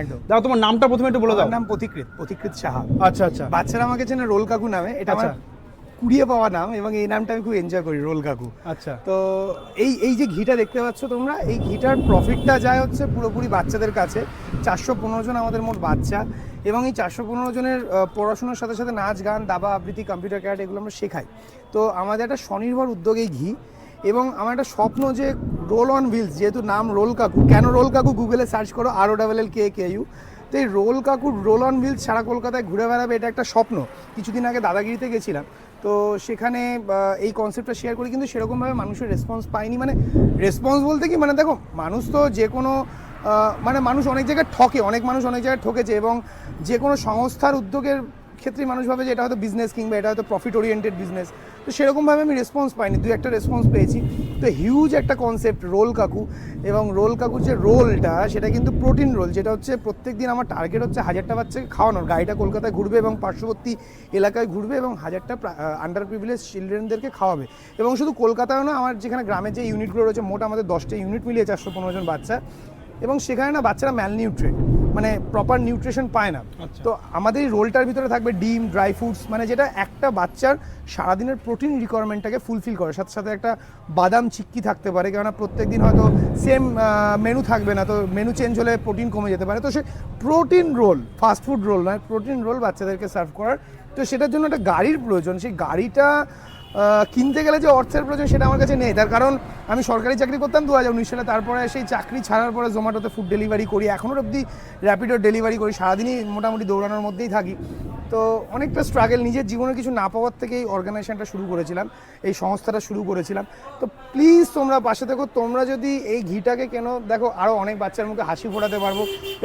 একদম। দাও তোমার নামটা প্রথমে একটু বলে দাও। আমার নাম পথিকৃত সাহা। আচ্ছা আচ্ছা বাচ্চারা আমাকে চেনে রোল কাকু নামে, এটা আমার আচ্ছা। কুড়িয়ে পাওয়া নাম এবং এই নামটা আমি খুব এনজয় করি, রোল কাকু। আচ্ছা তো এই যে ঘিটা দেখতে পাচ্ছ তোমরা, এই ঘিটার প্রফিটটা যায় হচ্ছে পুরোপুরি বাচ্চাদের কাছে। 415 জন আমাদের মোট বাচ্চা, এবং এই 415 জনের পড়াশোনার সাথে সাথে নাচ গান, দাবা আবৃত্তি, কম্পিউটার ক্যারাটে এগুলো আমরা শেখাই। তো আমাদের একটা স্বনির্ভর উদ্যোগ এই ঘি, এবং আমার একটা স্বপ্ন যে রোল অন হুইলস, যেহেতু নাম রোল কাকু, কেন রোল কাকু গুগলে সার্চ করো, ROLLKKU। তো এই রোল কাকুর রোল অন হুইলস সারা কলকাতায় ঘুরে বেড়াবে, এটা একটা স্বপ্ন। কিছুদিন আগে দাদাগিরিতে গেছিলাম, তো সেখানে এই কনসেপ্টটা শেয়ার করি, কিন্তু সেরকমভাবে মানুষের রেসপন্স পাইনি। মানে রেসপন্স বলতে কি, মানে দেখো মানুষ তো যে কোনো মানে মানুষ অনেক জায়গায় ঠকে, অনেক মানুষ অনেক জায়গায় ঠকেছে, এবং যে কোনো সংস্থার উদ্যোগের ক্ষেত্রে মানুষ ভাবে যে এটা হয়তো বিজনেস, কিংবা এটা হয়তো প্রফিট ওরিয়েন্টেড বিজনেস। তো সেরকমভাবে আমি রেসপন্স পাইনি, দুই একটা রেসপন্স পেয়েছি। তো হিউজ একটা কনসেপ্ট রোল কাকু, এবং রোল কাকুর যে রোলটা সেটা কিন্তু প্রোটিন রোল, যেটা হচ্ছে প্রত্যেক দিন আমার টার্গেট হচ্ছে 1000টা বাচ্চাকে খাওয়ানোর। গাড়িটা কলকাতায় ঘুরবে এবং পার্শ্ববর্তী এলাকায় ঘুরবে, এবং 1000টা আন্ডার প্রিভিলেজ চিলড্রেনদেরকে খাওয়াবে। এবং শুধু কলকাতায় না, আমার যেখানে গ্রামের যে ইউনিটগুলো রয়েছে, মোট আমাদের 10টা ইউনিট মিলিয়ে 415 জন বাচ্চা, এবং সেখানে না বাচ্চারা ম্যালনিউট্রেট, মানে প্রপার নিউট্রিশন পায় না। তো আমাদের এই রোলটার ভিতরে থাকবে ডিম, ড্রাই ফ্রুটস, মানে যেটা একটা বাচ্চার সারাদিনের প্রোটিন রিকোয়ারমেন্টটাকে ফুলফিল করে। সাথে সাথে একটা বাদাম চিক্কি থাকতে পারে, কেননা প্রত্যেক দিন হয়তো সেম মেনু থাকবে না, তো মেনু চেঞ্জ হলে প্রোটিন কমে যেতে পারে। তো সে প্রোটিন রোল, ফাস্টফুড রোল নয়, প্রোটিন রোল বাচ্চাদেরকে সার্ভ করার। তো সেটার জন্য একটা গাড়ির প্রয়োজন। সেই গাড়িটা কিনতে গেলে যে অর্থের প্রয়োজন সেটা আমার কাছে নেই, তার কারণ আমি সরকারি চাকরি করতাম 2019 সালে, তারপরে সেই চাকরি ছাড়ার পরে জোম্যাটোতে ফুড ডেলিভারি করি, এখনও অবধি র্যাপিডো ডেলিভারি করি, সারাদিনই মোটামুটি দৌড়ানোর মধ্যেই থাকি। তো অনেকটা স্ট্রাগল, নিজের জীবনে কিছু না পাওয়ার থেকে এই অর্গানাইজেশনটা শুরু করেছিলাম, এই সংস্থাটা শুরু করেছিলাম। তো প্লিজ তোমরা পাশে থেকো, তোমরা যদি এই ঘিটাকে কেন, দেখো আরও অনেক বাচ্চার মুখে হাসি ফোটাতে পারবো।